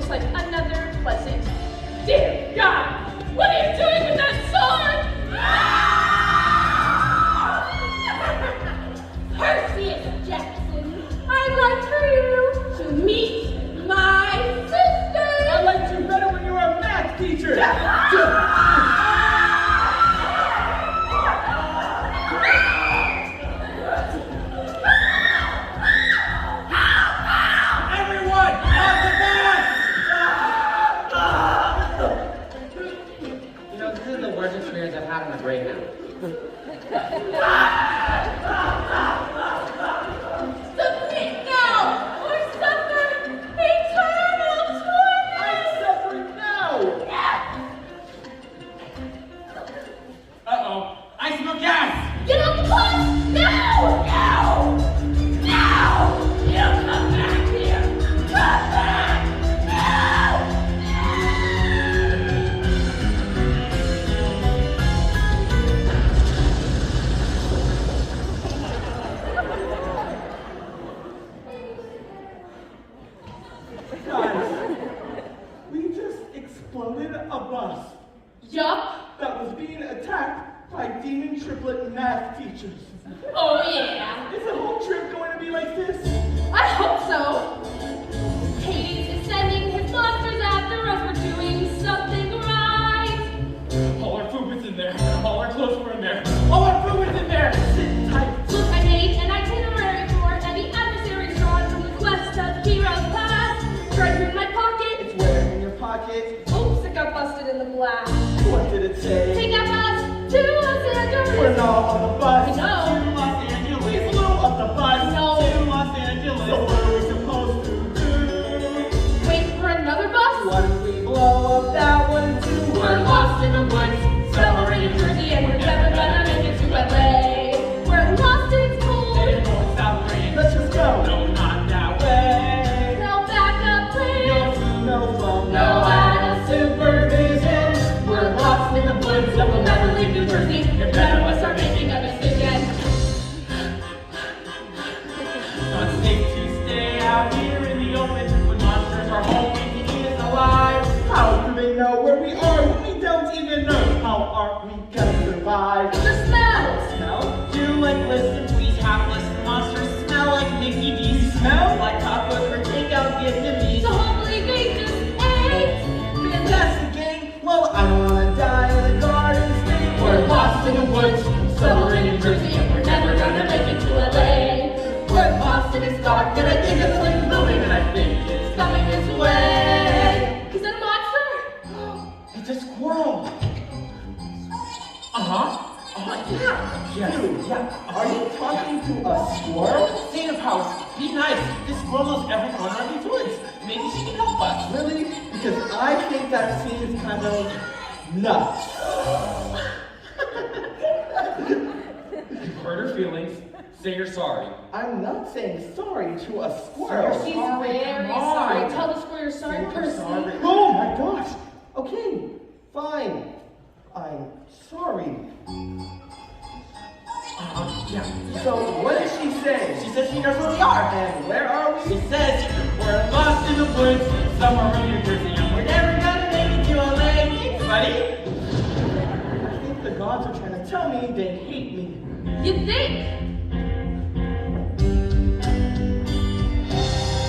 looks like another pleasant. Dear God, what are you doing with that sword? Perseus Jackson, I'd like for you to meet my sister. I liked you better when you were a math teacher. I've had on a Greyhound. Submit now, or suffer eternal torment. I'm suffering now. Uh-oh, I smell gas. Get on the bus now! Now! Now! You come back here! Come back! Now! Guys, we just exploded a bus Yup. that was being attacked by demon triplet math teachers. Oh yeah. Is the whole trip going to be like this? I hope so. Hades is sending his monsters after us for doing something right. All our food was in there. All our clothes were in there. All our food was in there. Sit tight. Look, I made an itinerary for any adversaries drawn from the quest of heroes past. Right here in my pocket. It's where in your pocket. Oops, it got busted in the blast. What did it say? Take that bus to Los Angeles. We're not on the bus. I know. To Los Angeles. We flew up the bus. No. To Los Angeles. So what are we supposed to do? Wait for another bus? What if we blow up that one too? We're lost in the woods, somewhere in New Jersey, and we're never gonna make it to LA. We're lost in its cold. They didn't know it's South Rain. Let's just go. No, not that way. No backup plan. No food, no phone, No out of supervision. We're lost in the woods, and we'll never leave New Jersey if none of us are making a decision. Not safe to stay out here in the open when monsters are hoping to eat us alive. How do they know where we are when we don't even know? How are we gonna survive? The smell. Smell? Do like listen, please have listen. Monsters smell like Mickey D's. Smell like tacos for takeout Vietnamese. So hopefully they just ate. Fantastic gang. Well, I don't wanna die in the Garden State. We're lost in the woods, somewhere in New Jersey, and we're never gonna make it to LA. We're lost in it's dark, and I think it's like moving, and I think it's coming this way. Is that a monster? It's a squirrel. Yeah. Dude, yeah. Are you talking to a squirrel? Santa House, be nice. This squirrel knows every corner of these woods. Maybe she can help us. Really? Because I think that seems kind of nuts. You've hurt her feelings. Say you're sorry. I'm not saying sorry to a squirrel. She's Sorry, very come on. sorry. Tell the squirrel you're sorry, Say you're Percy. sorry. Oh my gosh. Okay, fine. I'm sorry. Yeah. So what does she say? She says she knows where we are. And where are we? She says we're lost in the woods somewhere in New Jersey and we're never gonna make it to LA. Thanks, buddy. I think the gods are trying to tell me they hate me. You think?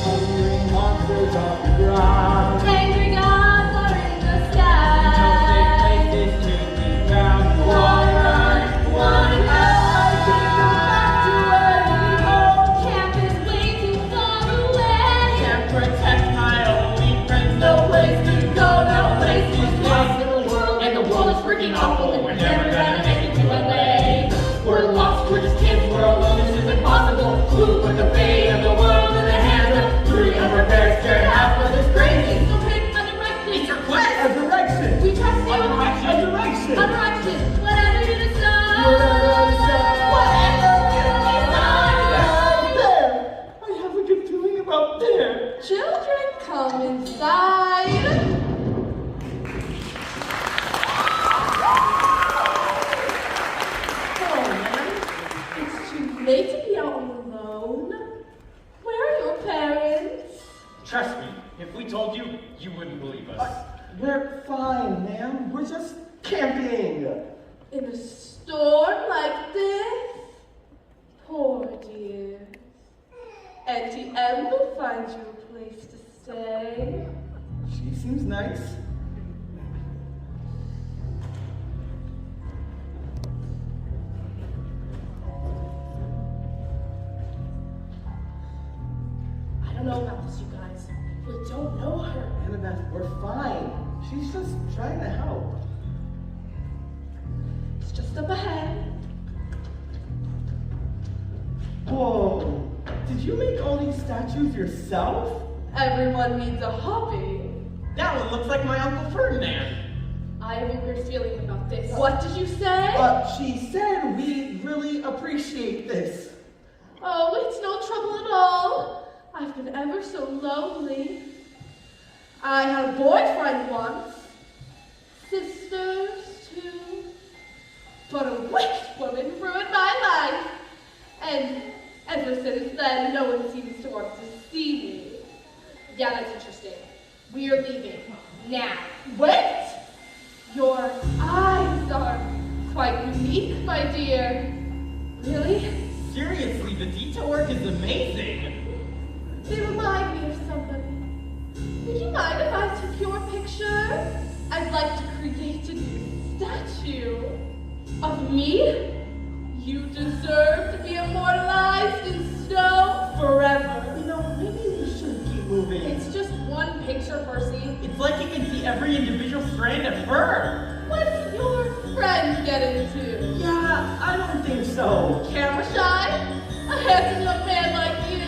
Hungry monsters on the ground. Angry gods are in the sky. No safe places to be found. Wanna run, wanna hide. Camp is way too far away. Can't protect my only friends. No place to go, no place to lost in the world, and the world is freaking awful, and we're never gonna make it to LA. We're lost, we're just kids, we're alone, this is impossible. Who put the fate of the world in the hands of three unprepared, scared half of this crazy? So pick a direction. It's your quest. A direction. We trust you. A direction. A direction. Whatever you decide. Whatever you decide. There. I have a good feeling about there. Children, come inside. Oh man, it's too late to be out alone. M will find you a place to stay. She seems nice. I don't know about this, you guys. We don't know her. Annabeth, we're fine. She's just trying to help. It's just up ahead. Whoa, did you make all these statues yourself? Everyone needs a hobby. That one looks like my Uncle Ferdinand. I have a weird feeling about this. What did you say? She said we really appreciate this. Oh, it's no trouble at all. I've been ever so lonely. I had a boyfriend once. Sisters, too. But a wicked woman ruined my life. And ever since then, no one seems to want to see me. Yeah, that's interesting. We're leaving. Now. Wait! Your eyes are quite unique, my dear. Really? Seriously, the detail work is amazing. They remind me of somebody. Would you mind if I took your picture? I'd like to create a new statue of me. You deserve to be immortalized in stone forever. You know, maybe we should keep moving. It's just one picture, Percy. It's like you can see every individual strand of fur. What did your friend get into? Yeah, I don't think so. Camera shy? A handsome young man like you?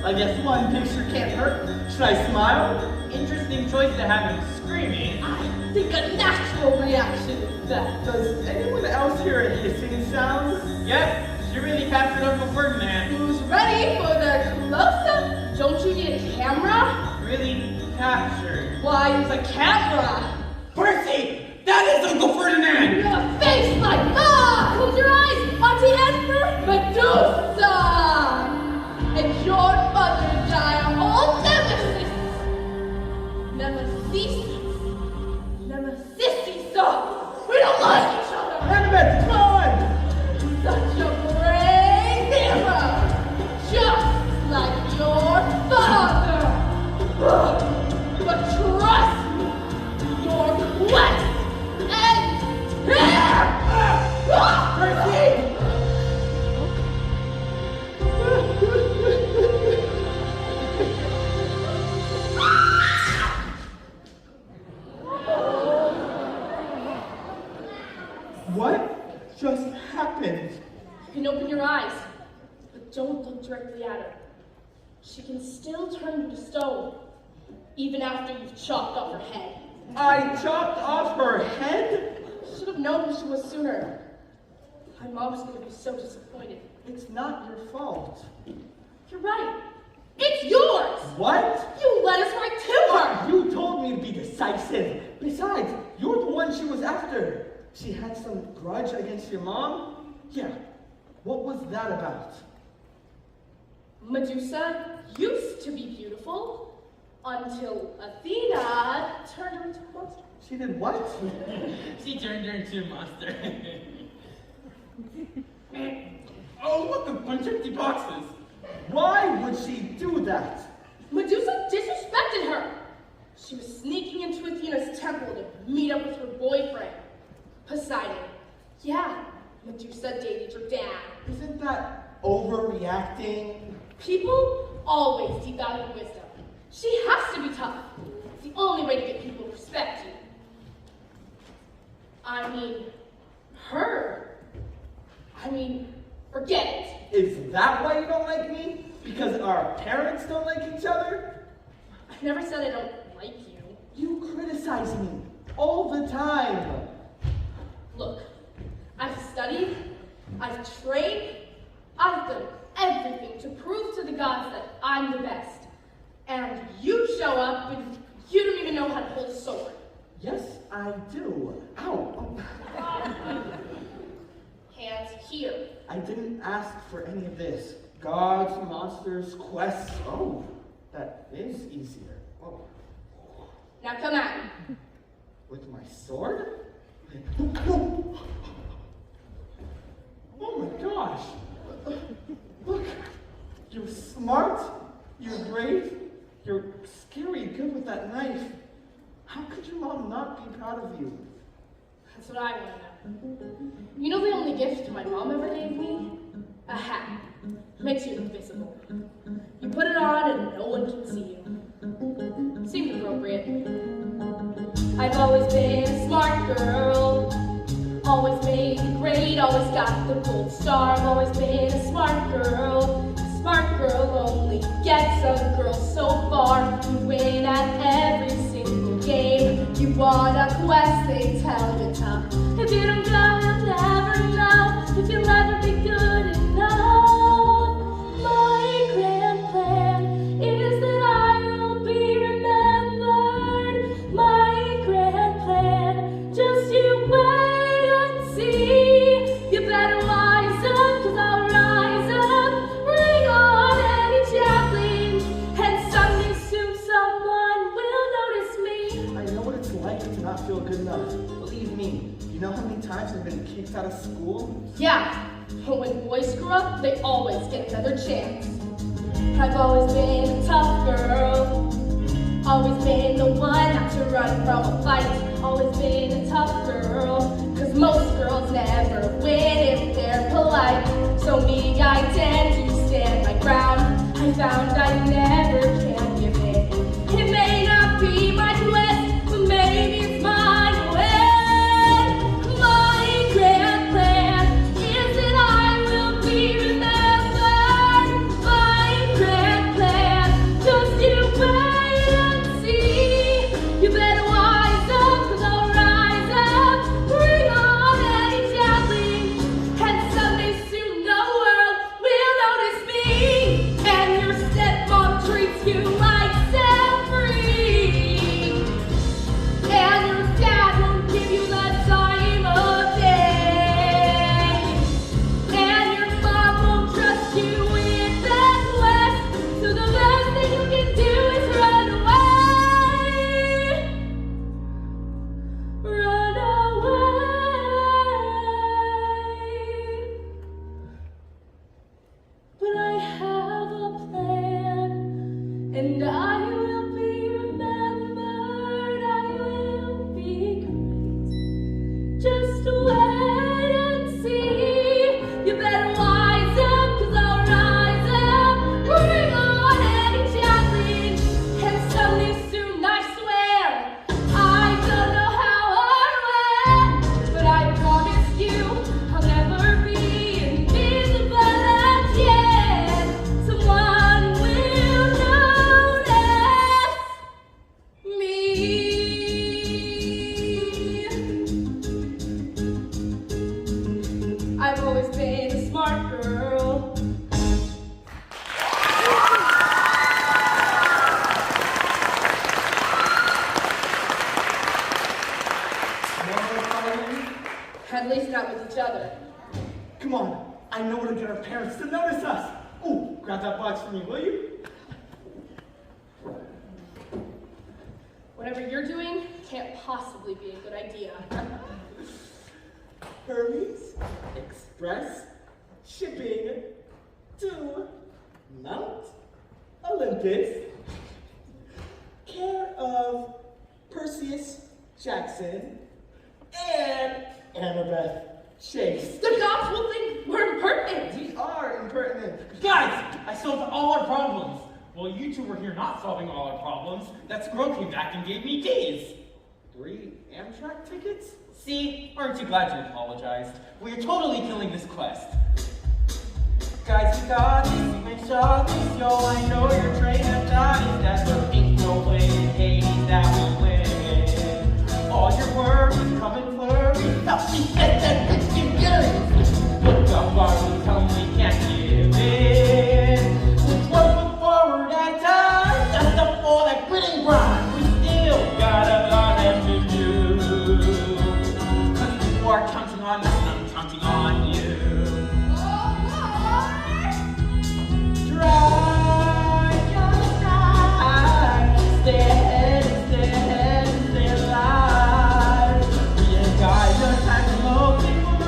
I guess one picture can't hurt. Should I smile? Interesting choice to have him screaming. I think a natural reaction is that. Does anyone else hear a hissing sound? Yep, she really captured Uncle Ferdinand. Who's ready for their close-up? Don't you need a camera? Really captured. Why use a camera? Percy! That is Uncle Ferdinand! A face like mine! Close your eyes, Auntie Hesper! Medusa! And your mother die a whole nemesis. Nemesis. We don't like each other. Annabeth, come on! Such a brave hero. Just like your father. But trust me, your quest ends here. Percy! What just happened? You can open your eyes, but don't look directly at her. She can still turn you to stone, even after you've chopped off her head. I chopped off her head? Should have known who she was sooner. My mom's gonna be so disappointed. It's not your fault. You're right. It's yours! What? You led us right to her! You told me to be decisive. Besides, you're the one she was after. She had some grudge against your mom? Yeah. What was that about? Medusa used to be beautiful until Athena turned her into a monster. She did what? She turned her into a monster. Oh, look, a bunch of empty boxes. Why would she do that? Medusa disrespected her. She was sneaking into Athena's temple to meet up with her boyfriend, Poseidon. Yeah, Medusa dated your dad. Isn't that overreacting? People always devalue wisdom. She has to be tough. It's the only way to get people to respect you. I mean, her. I mean, forget it. Is that why you don't like me? Because our parents don't like each other? I never said I don't like you. You criticize me all the time. Look, I've studied, I've trained, I've done everything to prove to the gods that I'm the best. And you show up and you don't even know how to hold a sword. Yes, I do. Ow. Hands here. I didn't ask for any of this. Gods, monsters, quests. Oh, that is easier. Oh. Now come at me. With my sword? Oh my gosh. Look, you're smart You're brave. You're scary good with that knife. How could your mom not be proud of you? That's what I want to know. You know the only gift my mom ever gave me? A hat. Makes you invisible. You put it on and no one can see you. Seemed appropriate. I've always been a smart girl. Always made the grade, always got the gold star. I've always been a smart girl. A smart girl only gets other girls so far. You win at every single game. You want a quest, they tell you tough. If you don't go, you'll never know if you'll ever be good enough. My grand plan is that I will be remembered. My grand plan, just you wait and see. You better wise up, 'cause I'll rise up. Bring on any javelin, and someday soon someone will notice me. I know what it's like to not feel good enough. Believe me. You know how many times I've been kicked out of school? Yeah, but when boys grow up, they always get another chance. I've always been a tough girl. Always been the one not to run from a fight. Always been a tough girl. 'Cause most girls never win if they're polite. So me, I tend to stand my ground. I found I never can give in. It may not be my quest, but maybe it's my win. My grand plan is that I will be remembered. My grand plan, just you wait and see. You better wise up, 'cause I'll rise up. Bring on any javelin, and someday soon the world will notice me. And your stepmom treats you like set free. And your dad won't give you the time of day. And your mom won't trust you with that quest. So the best thing you can do is run away. Run away. But I have a plan, and I will be remembered. I will be great. Just wait and see. You better wise up, 'cause I'll rise up. Bring on any javelin, and someday soon, I swear. I don't know how or when, but I promise you I'll never be invisible again. Someone will notice me. I've always been a smart girl. No more fighting? At least not with each other. Come on. I know where to get our parents to notice us. Ooh, grab that box for me, will you? Whatever you're doing can't possibly be a good idea. Hermes Express shipping to Mount Olympus, care of Perseus Jackson and Annabeth Chase. The cops will think we're impertinent. We are impertinent. Guys, I solved all our problems. Well, you two were here not solving all our problems. That squirrel came back and gave me keys. 3 Amtrak tickets? See, aren't you glad you apologized? We're totally killing this quest. Guys, we got this, you can shot this, yo, I know your train of thought is that there ain't no way in Hades that we win. All your work is coming flurry, nothing gets that bitch can get it. Look how far we come, we can't give in. Let's work forward at time, just up for that grit and grind. We still got a lot left to do. Cause you are counting on us, and I'm counting on you. Try your side, stay ahead, stay alive. We ain't got no time to low people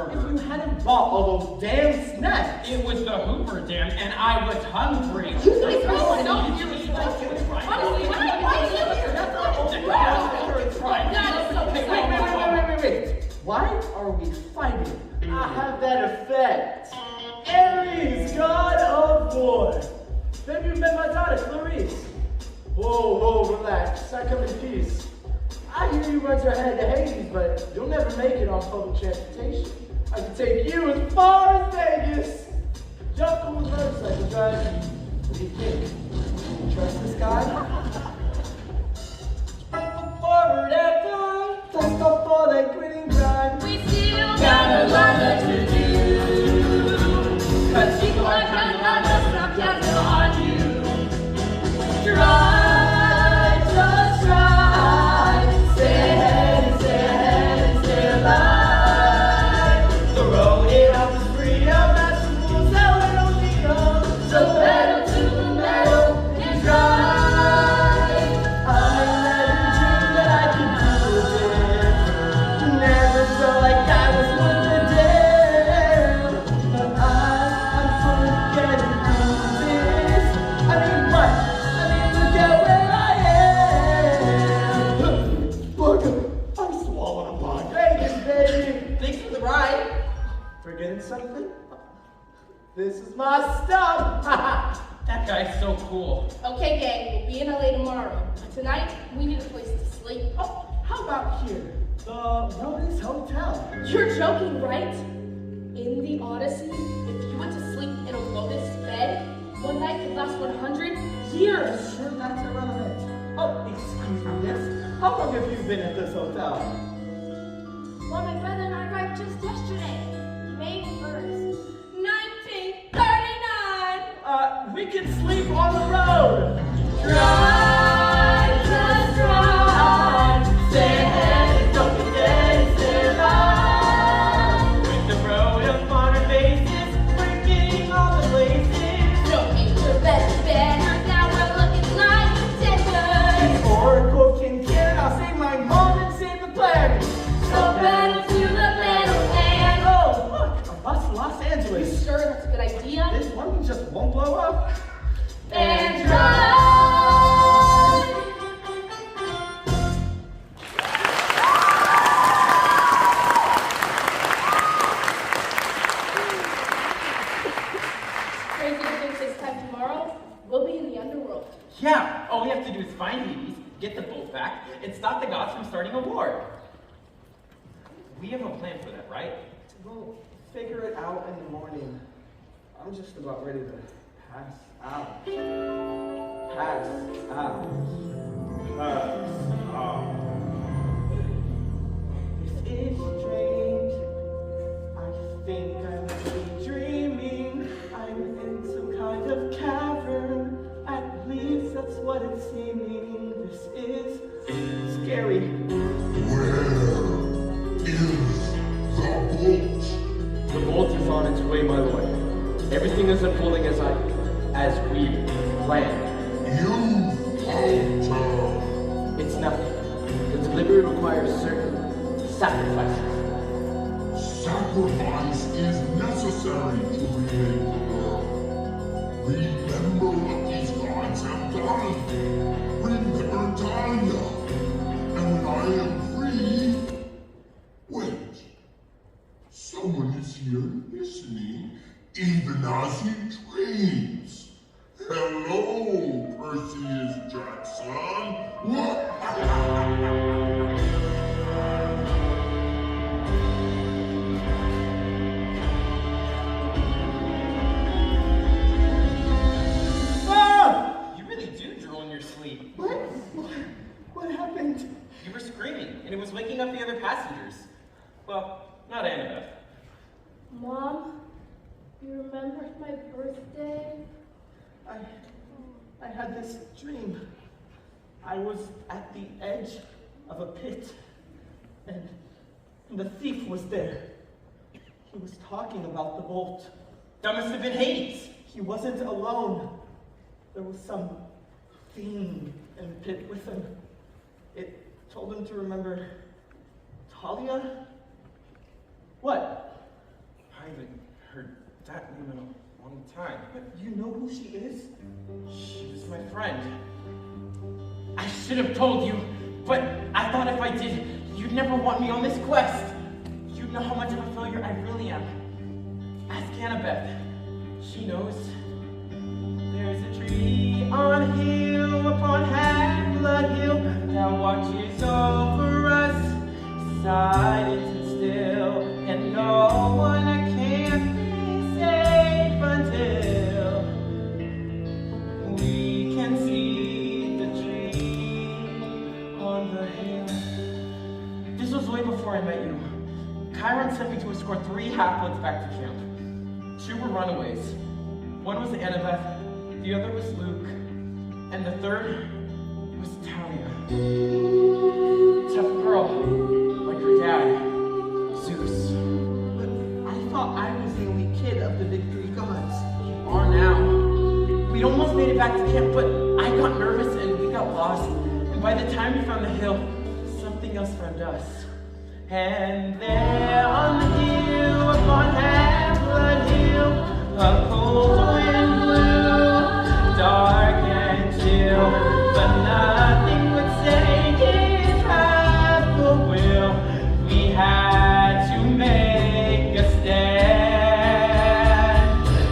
hamburger. You hadn't bought all those damn snacks. It was the Hoover Dam, and I was hungry. Honestly, why Wait. Why are we fighting? I have that effect. Ares, god of war. Then you've met my daughter, Clarice. Whoa, relax. I come in peace. I hear you run your head to Hades, but you'll never make it on public transportation. I can take you as far as Vegas. Jump on the motorcycle drive. What do you think? You trust this guy? Forward after, let's go for that quitting grind. We still got a lot to do. 'Cause people are counting on us, not counting on you. Strive, just strive. Stay ahead and stay alive. The road it up is freedom, that's the rules that we don't need of. So pedal to the metal and drive. I never dreamed that I could do this. Never felt like I was worth a damn. But I'm sort of getting through this. I mean, what? Look at where I am. Look, I swallowed a bug. Vegas, baby. Thanks for the ride. Forgetting something? This is my stuff. That guy's so cool. Okay, gang, we'll be in LA tomorrow. Tonight, we need a place to sleep. Oh, how about here? The Lotus Hotel. You're joking, right? In the Odyssey, if you went to sleep in a Lotus bed, one night could last 100 years. Sure, that's irrelevant. Oh, excuse me, yes. How long have you been at this hotel? Well, my brother and I arrived just yesterday, May 1st. 1939! We can sleep on the road. Drive, just drive. Stay ahead, don't be dead, stay alive. With the road up on our faces, we're getting all the places. Don't make your bed better, now we're looking like pretenders. Oracle can care, I'll save my mom and save the planet. So pedal to the metal and Oh, look, a bus to Los You Angeles. sure that's a good idea? This one just won't blow up. and drive. Crazy to think this time tomorrow, we'll be in the underworld. Yeah, all we have to do is find Hades, get the boat back, and stop the gods from starting a war. We have a plan for that, right? We'll figure it out in the morning. I'm just about ready to pass out. Pass out. Pass out. This is strange. I think I might be dreaming. I'm in some kind of cavern. At least that's what it's seeming. This is scary. Where is the boat? The bolt is on its way, my lord. Everything is unfolding as we planned. You alter. It's nothing. The delivery requires certain sacrifices. Sacrifice is necessary to remake the world. Remember what these gods have done. Remember Tanya. And when I am free... Wait. Someone is here listening, even as he dreams. Hello, Perseus Jackson. Ah! You really do drool in your sleep. What happened? You were screaming, and it was waking up the other passengers. Well, not Annabeth. Mom, you remember my birthday? I had this dream. I was at the edge of a pit, and the thief was there. He was talking about the bolt. That must have been Hades. He wasn't alone. There was some fiend in the pit with him. It told him to remember Talia? What? haven't heard that name in a long time. But you know who she is? She was my friend. I should have told you, but I thought if I did, you'd never want me on this quest. You'd know how much of a failure I really am. Ask Annabeth. She knows. There's a tree on hill upon Half-Blood Hill that watches over us, silent and still, and no one can be safe until we can see the tree on the hill. This was way before I met you. Chiron sent me to escort 3 half-bloods back to camp. 2 were runaways. One was Annabeth, the other was Luke, and the third was Talia. Tough girl, like her dad, Zeus. But I thought I was the only kid of the big 3 gods. You are now. We'd almost made it back to camp, but I got nervous and we got lost. And by the time we found the hill, something else found us. And there on the hill, upon Half-Blood Hill, a cold wind blew, dark and chill, but nothing would say his wrathful will. We had to make a stand,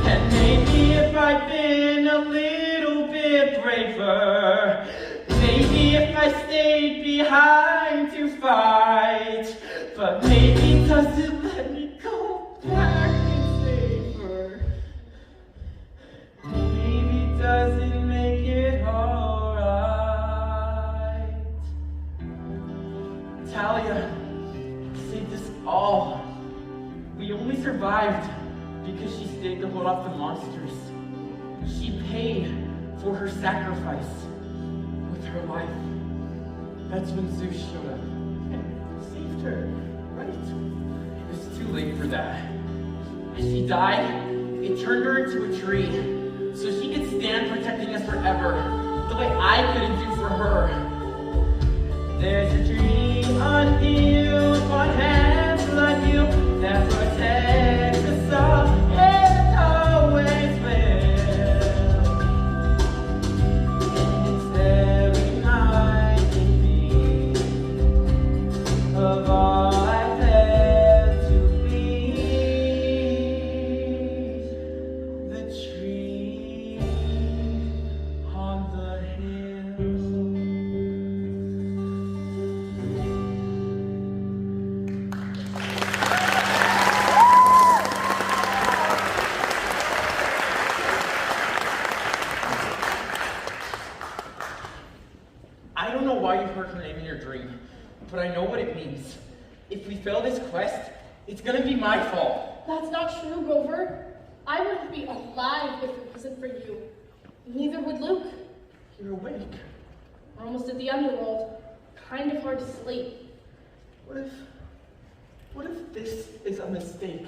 and maybe if I'd been a little bit braver, maybe if I stayed behind to fight, but maybe it doesn't let me go back and save her. Maybe it doesn't make it alright. Talia saved us all. We only survived because she stayed to hold off the monsters. She paid for her sacrifice with her life. That's when Zeus showed up and saved her, right? It was too late for that. As she died, it turned her into a tree, so she could stand protecting us forever, the way I couldn't do for her. There's a tree on hill, upon Half-Blood Hill, that protects us all and always will. It's every night in me of all I've had to be, the tree on the hill. I don't know why you heard her name in your dream, but I know what it means. If we fail this quest, it's gonna be my fault. That's not true, Grover. I wouldn't be alive if it wasn't for you. Neither would Luke. You're awake. We're almost at the underworld. Kind of hard to sleep. What if this is a mistake?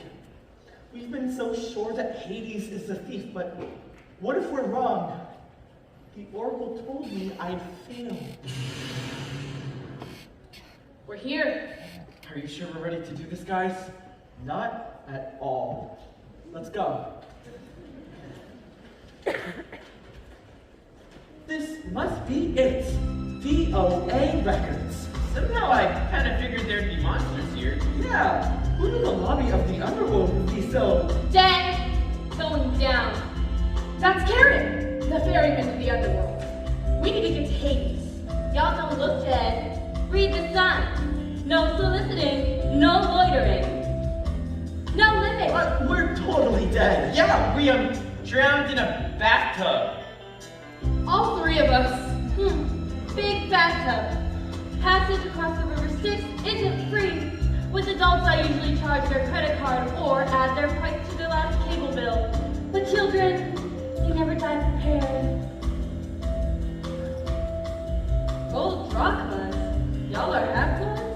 We've been so sure that Hades is the thief, but what if we're wrong? The Oracle told me I'd fail. We're here. Are you sure we're ready to do this, guys? Not at all. Let's go. This must be it. DOA records. Somehow I kind of figured there'd be monsters here. Yeah, who knew the lobby of the underworld would be so... Dead. Going down. That's Karen, the ferryman of the underworld. We need to get to Hades. Y'all don't look dead. Read the sign. No soliciting, no loitering, no living. But we're totally dead. Yeah, we drowned in a bathtub. All 3 of us. Big bathtub. Passage across the river Styx isn't free. With adults, I usually charge their credit card or add their price to their last cable bill. But children, they never die prepared. Gold drachmas. Y'all are half-bloods?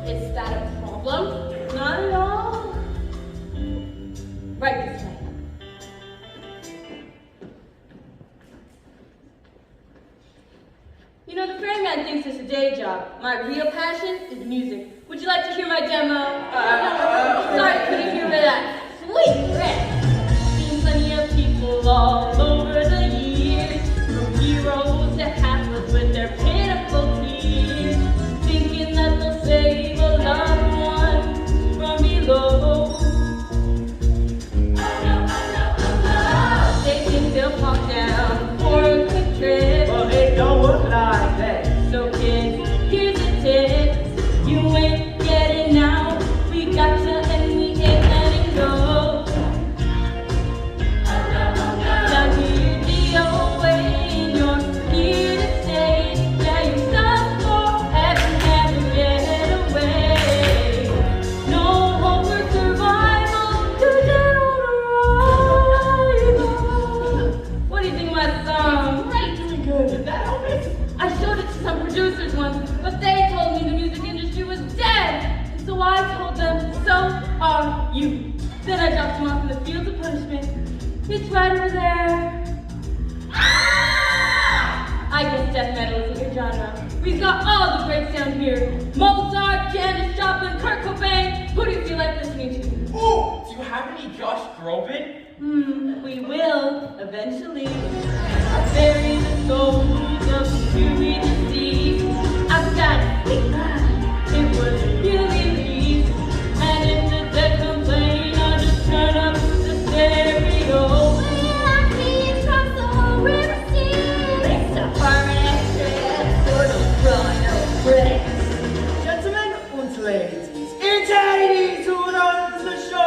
Is that a problem? Not at all. Right this way. You know, the ferryman thinks it's a day job. My real passion is music. Would you like to hear my demo? Sorry, couldn't hear that. Then I dropped him off in the fields of punishment. It's right over there. I guess death metal isn't your genre. We've got all the greats down here. Mozart, Janis Joplin, Kurt Cobain. Who do you feel like listening to? Oh, do you have any Josh Groban? We will, eventually. I bury the souls of the fury disease. I've got a sweet mind. It was really released. And if the dead complain, I'll just turn up the stereo. Gentlemen and ladies, it's Hades who runs the show!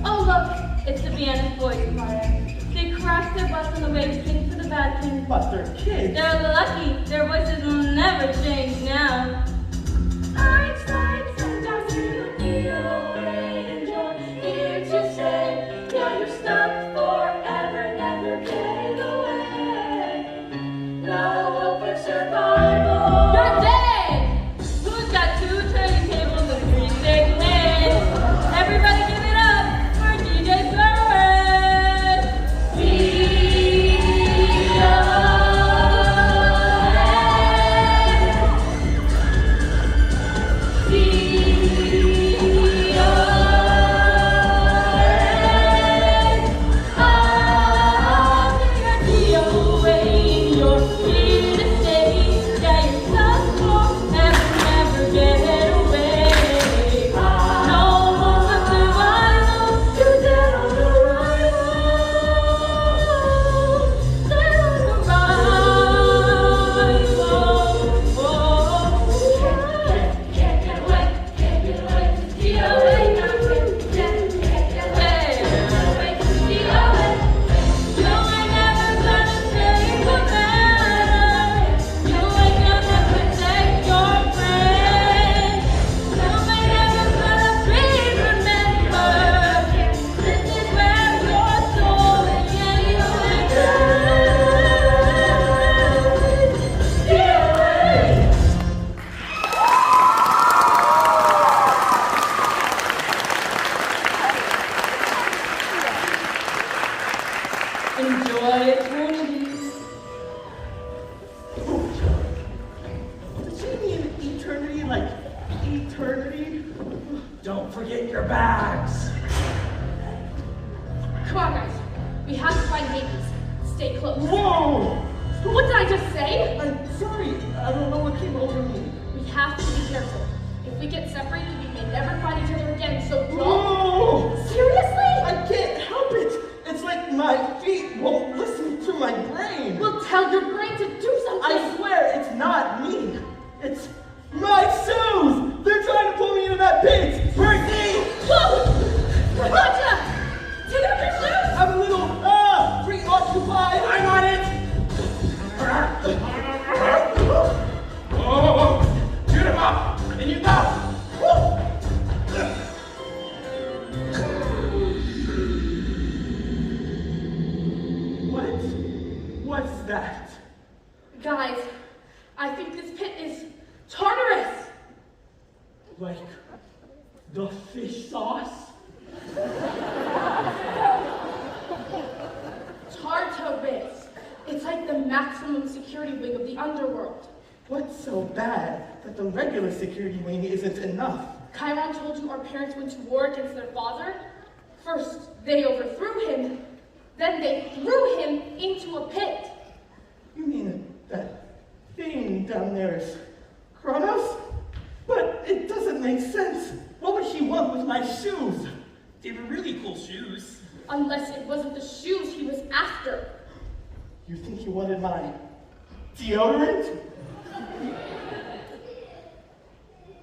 Oh look, it's the Vienna Boys Choir. They crash their butts on the way to sing for the Vatican. But they're kids. They're lucky, their voices will never change now. Einstein said, "Does you feel in your ear to say, yeah, you're stuck forever, never get away. No hope for survival. You're dead! Who's got 2 turning tables and 3 big heads? Everybody give it up for DJ Flores! Enjoy eternity. Did she mean eternity like eternity? Don't forget your bags. Come on, guys. We have to find Hades. Stay close. Whoa! What did I just say? I'm sorry, I don't know what came over me. We have to be careful. If we get separated, we may never find each other again, so don't. Whoa! Seriously? I can't help it! It's like my feet won't listen to my brain. We'll tell your brain to do something. I swear it's not me. It's my shoes! They're trying to pull me into that pit! Percy! Whoa! Gotcha! Take off your shoes! I'm a little, preoccupied. I'm on it! Oh, shoot him up, and you go. What's that? Guys, I think this pit is Tartarus. Like the fish sauce? Tartarus. It's like the maximum security wing of the underworld. What's so bad that the regular security wing isn't enough? Chiron told you our parents went to war against their father? First, they overthrew him. Then they threw him into a pit. You mean that thing down there is Kronos? But it doesn't make sense. What would she want with my shoes? They were really cool shoes. Unless it wasn't the shoes he was after. You think he wanted my deodorant?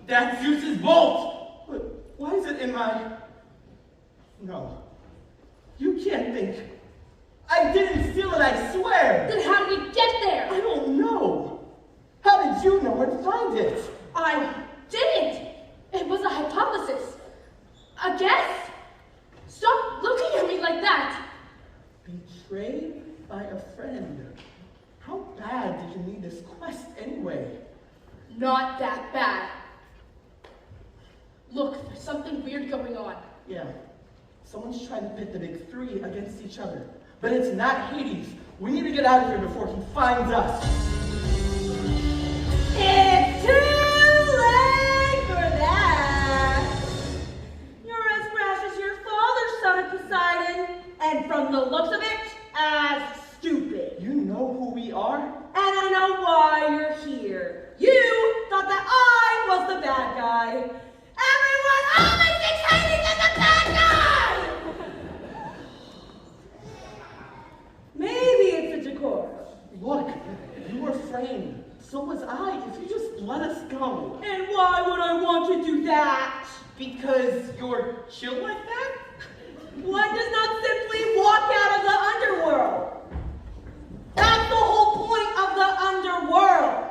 That's Zeus's bolt. But why is it in my... No. You can't think. I didn't steal it, I swear! Then how did we get there? I don't know. How did you know where to find it? I didn't. It was a hypothesis. A guess. Stop looking at me like that. Betrayed by a friend. How bad did you need this quest anyway? Not that bad. Look, there's something weird going on. Yeah. Someone's trying to pit the big three against each other. But it's not Hades. We need to get out of here before he finds us. It's too late for that. You're as rash as your father, son of Poseidon, and from the looks of it, as stupid. You know who we are? And I know why you're here. You thought that I was the bad guy. Everyone always thinks Hades is the bad guy! Maybe it's a decor. Look, you were framed. So was I. If you just let us go. And why would I want to do that? Because you're chill like that? One does not simply walk out of the underworld. That's the whole point of the underworld.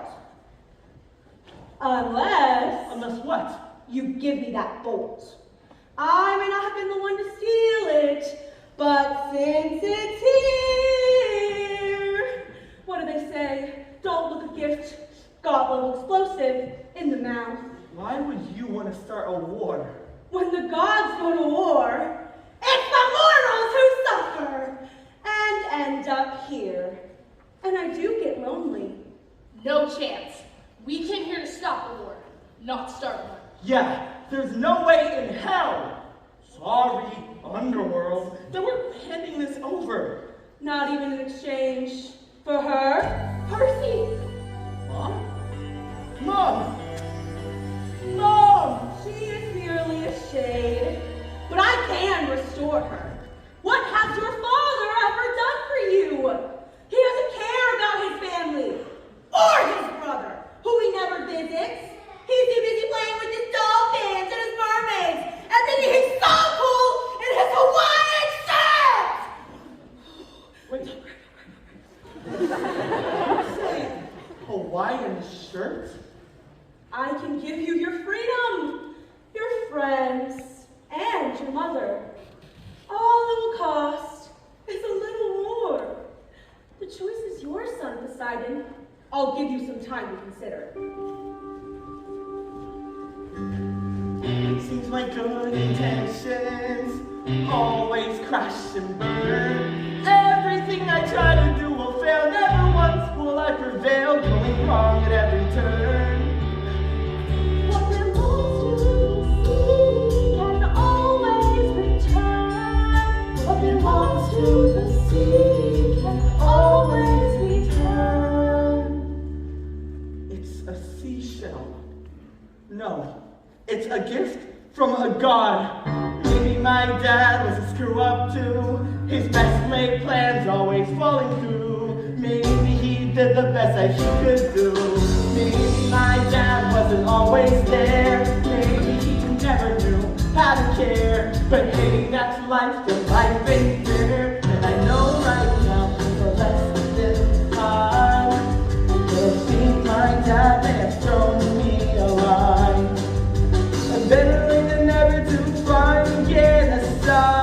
Unless what? You give me that bolt. I may not have been the one to steal it, but since it's here, what do they say? Don't look a gift, got a little explosive in the mouth. Why would you want to start a war? When the gods go to war, it's the mortals who suffer and end up here. And I do get lonely. No chance. We came here to stop a war, not start one. Yeah, there's no way in hell. Sorry, Underworld, that we're handing this over. Not even in exchange for her, Percy. Mom? Mom! Mom! She is merely a shade, but I can restore her. What has your father ever done for you? He doesn't care about his family or his brother, who he never visits. He's too busy playing with his dolphins and his mermaids and thinking he's so cool in his Hawaiian shirt. Wait. Hawaiian shirt? I can give you your freedom, your friends, and your mother. All it will cost is a little more. The choice is yours, son of Poseidon. I'll give you some time to consider. Seems my good intentions always crash and burn. Everything I try to do will fail. Never once will I prevail. Going wrong at every turn. What belongs to the sea can always return. What belongs to the sea can always return. It's a seashell. No, it's a gift from a god. Maybe my dad was a screw up too. His best laid plans always falling through. Maybe he did the best that he could do. Maybe my dad wasn't always there. Maybe he never knew how to care. But hey, that's life, the life ain't fair. And I know right now, for less than this time, I think my dad may have thrown me a line. Better late than never to finally get aside.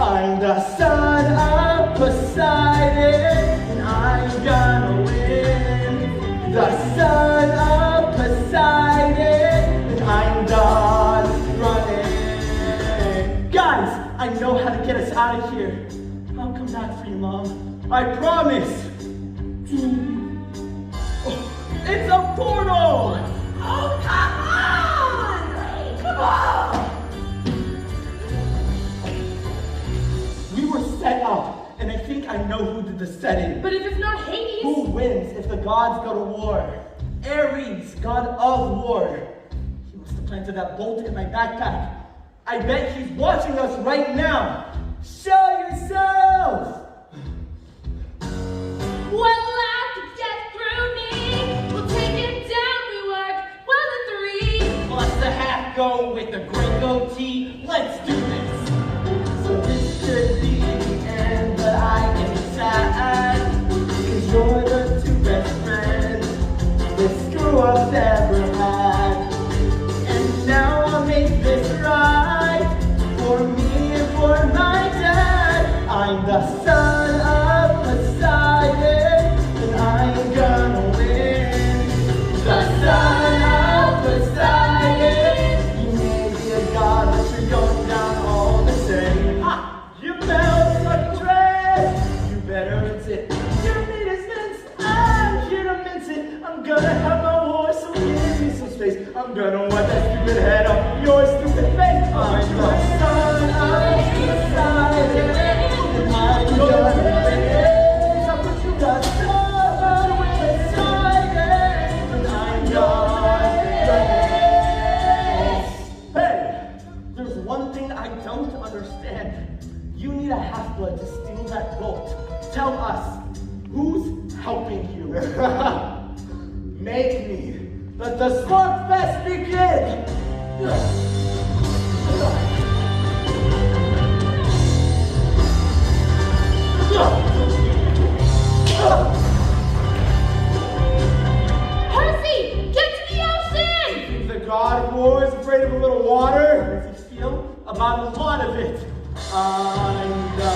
I'm the son of Poseidon, and I'm gonna win. The son of Poseidon, and I'm done running. Guys, I know how to get us out of here. I'll come back for you, Mom. I promise. Oh, it's a portal! Oh, come on! Come on! We were set up, and I think I know who did the setting. But if it's not Hades, Who wins if the gods go to war? Ares, god of war. He must have planted that bolt in my backpack. I bet he's watching us right now. Show yourself! what lack to get through me? We'll take it down, we work well the three. Plus the half go with the great goatee. Let's do this. So this could be the end, but I ain't sad. Cause you're the two best friends this screw up ever had. And now I'll make this right for me and for my dad. I'm the son of Poseidon, and I'm gonna win. The son of Poseidon. You may be a god one thing I don't understand. You need a half-blood to steal that boat. Tell us, who's helping you? Make me. Let the slugfest begin! Percy, get to the ocean! The god of war is afraid of a little water. How does he feel about a lot of it? I'm the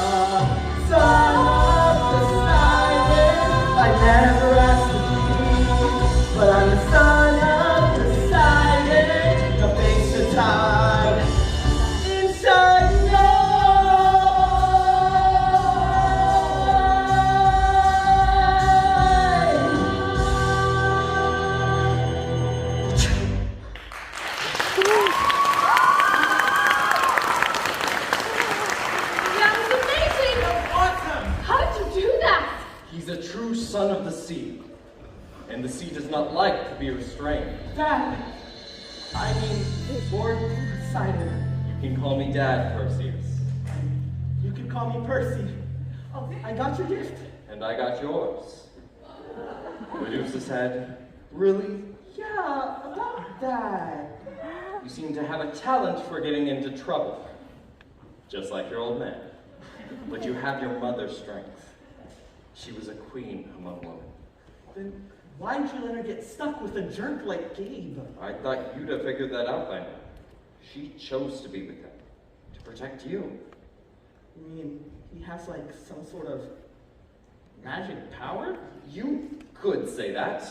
son of Poseidon. I never asked to be, but I'm the son of Poseidon. The face the tide inside He's a true son of the sea, and the sea does not like to be restrained. Dad, I mean, Lord Poseidon. You can call me Dad, Perseus. You can call me Percy. Oh, I got your gift. And I got yours. Medusa said, really? Yeah, about that. You seem to have a talent for getting into trouble. Just like your old man. But you have your mother's strength. She was a queen among women. Then why did you let her get stuck with a jerk like Gabe? I thought you'd have figured that out by now. She chose to be with him. To protect you. You mean he has like some sort of magic power? You could say that.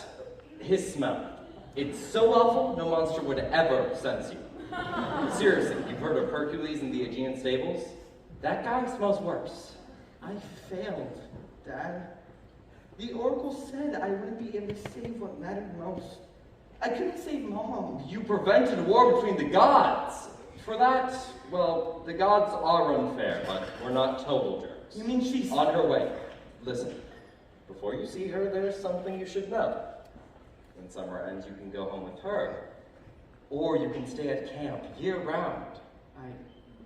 His smell. It's so awful, no monster would ever sense you. Seriously, you've heard of Hercules in the Aegean stables? That guy smells worse. I failed, Dad. The Oracle said I wouldn't be able to save what mattered most. I couldn't save Mom. You prevented a war between the gods. For that, well, the gods are unfair, but we're not total jerks. You mean she's... On her way. Listen, before you see her, there's something you should know. When summer ends, you can go home with her. Or you can stay at camp year-round. I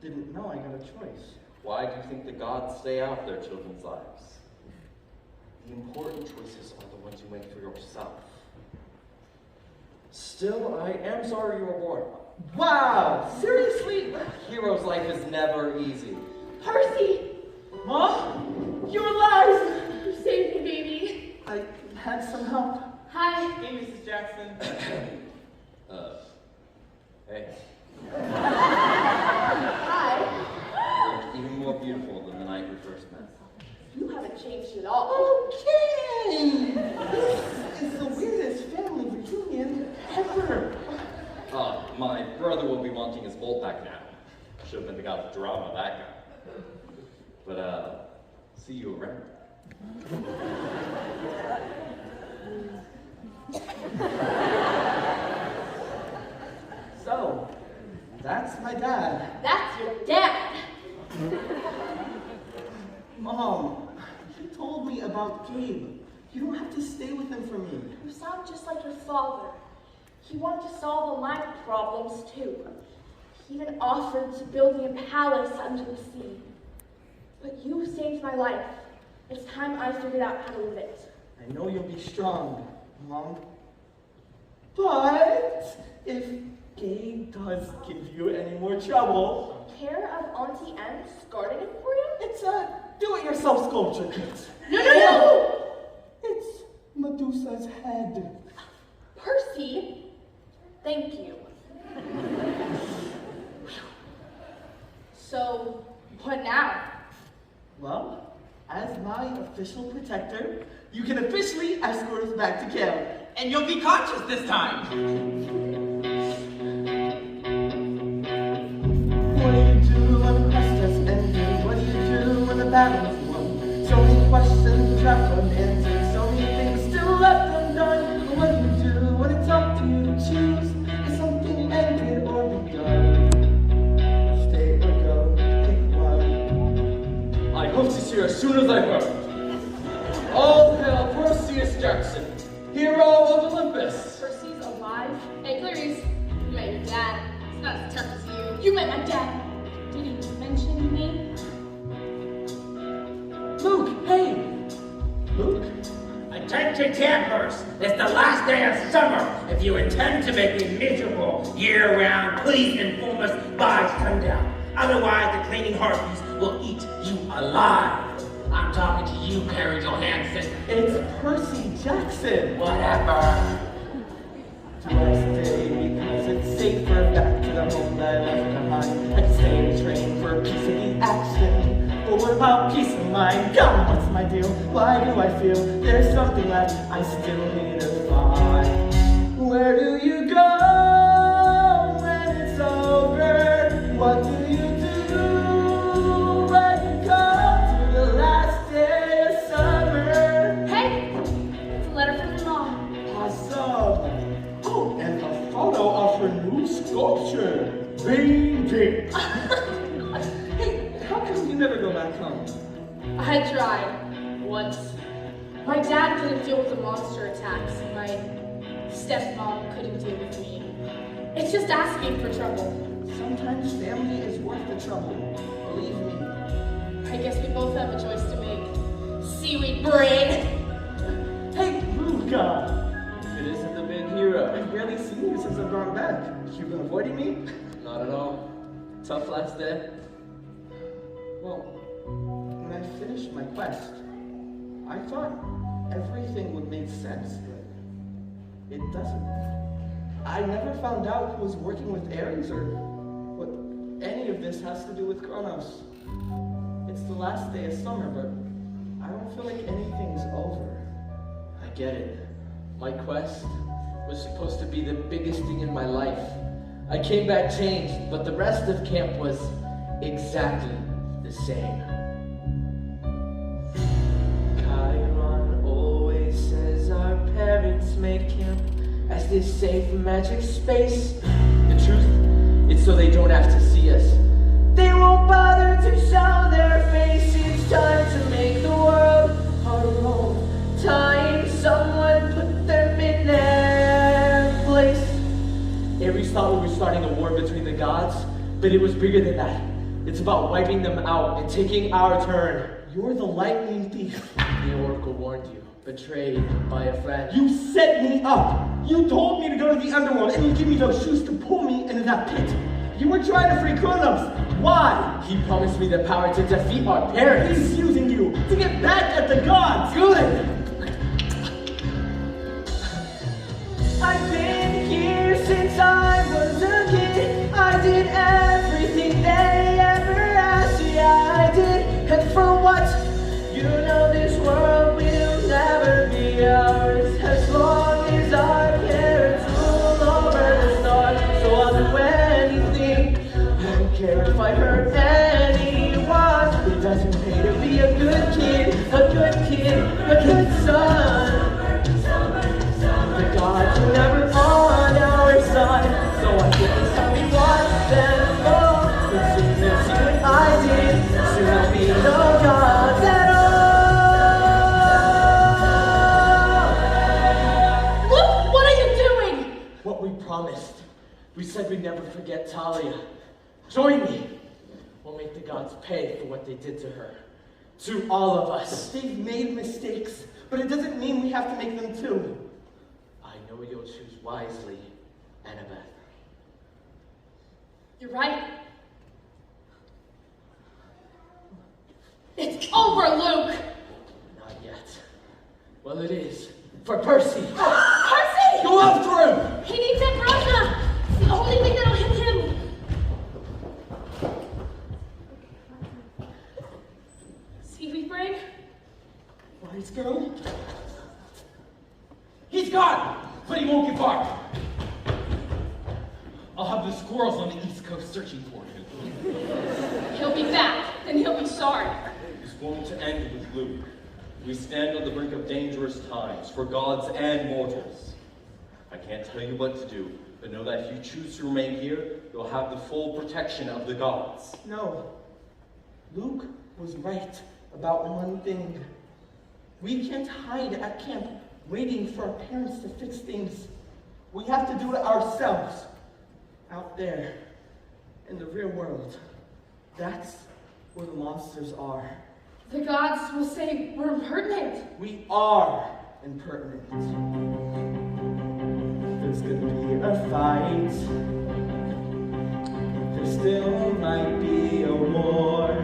didn't know I got a choice. Why do you think the gods stay out of their children's lives? The important choices are the ones you make for yourself. Still, I am sorry you were born. Wow! Seriously? A hero's life is never easy. Percy! Mom? You're alive! You saved me, baby. I had some help. Hi. Hey, Mrs. Jackson. Hey. Hi. You look even more beautiful than the night we first met. You haven't changed at all. Okay! This is the weirdest family reunion ever. My brother will be wanting his bolt back now. Should have been the god of drama, that guy. But, see you around. So, that's my dad. That's your dad. Mom, he told me about Gabe. You don't have to stay with him for me. You sound just like your father. He wanted to solve all my problems, too. He even offered to build me a palace under the sea. But you saved my life. It's time I figured out how to live it. I know you'll be strong, Mom. But if Gabe does give you any more trouble, Care of Auntie Anne's garden aquarium? it's a do-it-yourself sculpture kit. No! It's Medusa's head. Percy, thank you. So, what now? Well, as my official protector, you can officially escort us back to camp. And you'll be conscious this time. What do you do when the quest has ended? What do you do when the battle is won? So many questions left unanswered, so many things still left undone. What do you do when it's up to you to choose? Is something ended or begun? Stay or go, pick one. I hope to see her as soon as I heard. All hail Perseus Jackson, hero of Olympus. Percy's alive? Hey, Clarice, you met your dad. It's not as tough as you. You met my dad. Did he mention me? Luke, hey! Luke? Attention campers! It's the last day of summer. If you intend to make me miserable year-round, please inform us by sundown. Otherwise, the cleaning harpies will eat you alive. I'm talking to you, Perry Johansson. It's Percy Jackson! Whatever. Do I stay because it's safer back to the home that I left behind? I'd stay and train for a piece of the action. But what about peace of mind? Come, what's my deal? Why do I feel there's something left I still need to find? Where do you go when it's over? What do you do when you come to the last day of summer? Hey, it's a letter from your mom. Awesome! Oh, and a photo of her new sculpture. Baby! Hey, how come you never go back home? I tried once. My dad couldn't deal with the monster attacks. My stepmom couldn't deal with me. It's just asking for trouble. Sometimes family is worth the trouble. Believe me. I guess we both have a choice to make. Seaweed brain. Hey, Luca! It isn't the big hero. I've barely seen you since I've gone back. You've been avoiding me? Not at all. Tough last day. Well, when I finished my quest, I thought everything would make sense, but it doesn't. I never found out who was working with Ares or what any of this has to do with Kronos. It's the last day of summer, but I don't feel like anything's over. I get it. My quest was supposed to be the biggest thing in my life. I came back changed, but the rest of camp was exactly the same. Chiron always says our parents make camp as this safe magic space. The truth, it's so they don't have to see us. They won't bother to show their face. It's time to make the world our own. Time someone put them in their place. Ares thought we were starting a war between the gods, but it was bigger than that. It's about wiping them out and taking our turn. You're the lightning thief. The Oracle warned you, betrayed by a friend. You set me up. You told me to go to the underworld and you gave me those shoes to pull me into that pit. You were trying to free Kronos. Why? He promised me the power to defeat our parents. He's using you to get back at the gods. Good! I've been here since I was a kid. I did everything they ever asked. Yeah, I did. And for what? You know this world will never be ours as long as our parents rule over the stars. So I'll do anything. I don't care if I hurt anyone. It doesn't pay to be a good kid, a good son. The gods are never on our side, so I guess I'll be watch them fall. As soon as you and I did, soon there'll be no gods at all. Look, what are you doing? What we promised. We said we'd never forget Talia. Join me. We'll make the gods pay for what they did to her. To all of us. They've made mistakes, but it doesn't mean we have to make them too. I know you'll choose wisely, Annabeth. You're right. It's over, Luke. Not yet. Well, it is. For Percy. Percy! Go after him! He needs ambrosia. It's the only thing that'll hit him. Seaweed brain? Wise girl? He's gone, but he won't get far. I'll have the squirrels on the East Coast searching for him. He'll be back, and he'll be sorry. It's going to end with Luke. We stand on the brink of dangerous times for gods and mortals. I can't tell you what to do, but know that if you choose to remain here, you'll have the full protection of the gods. No. Luke was right about one thing. We can't hide at camp waiting for our parents to fix things. We have to do it ourselves. Out there, in the real world. That's where the monsters are. The gods will say we're impertinent. We are impertinent. There's gonna be a fight. There still might be a war.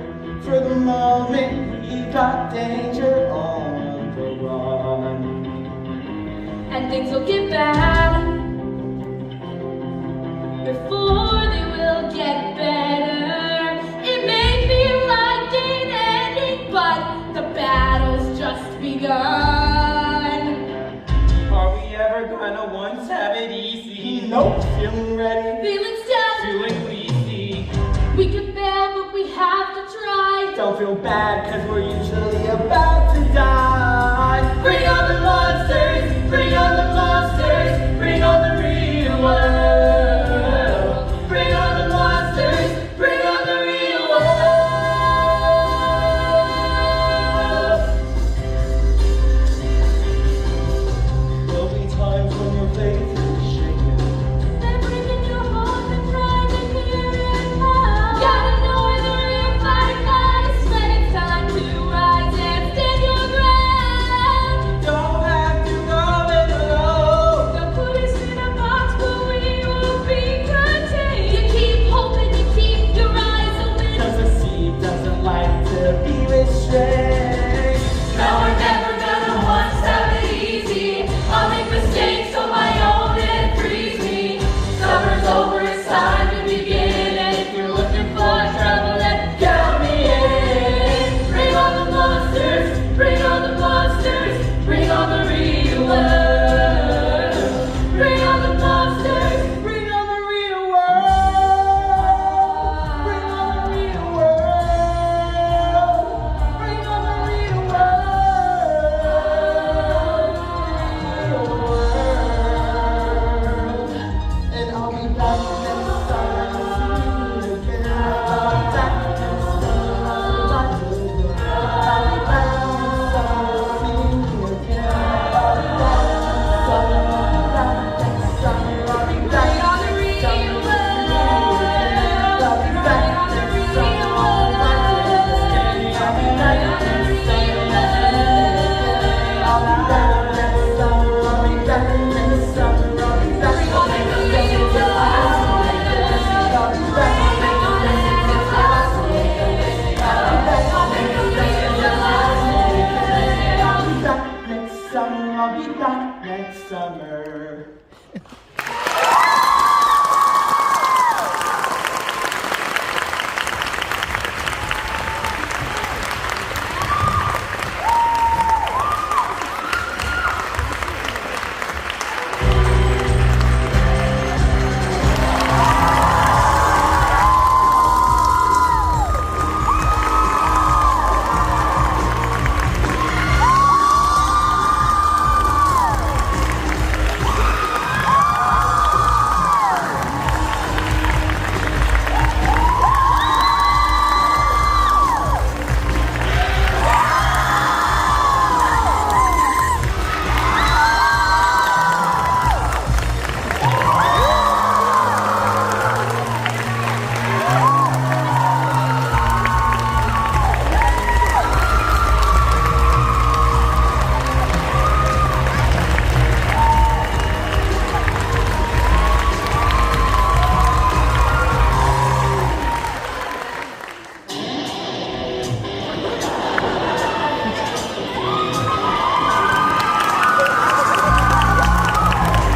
For the moment, we've got danger on the run. And things will get bad before they will get better. It may feel like an ending, but the battle's just begun. Are we ever gonna once have it easy? Nope, feeling ready. Feeling stout, Feeling queasy. we can fail, but we have to try. Don't feel bad, cause we're usually about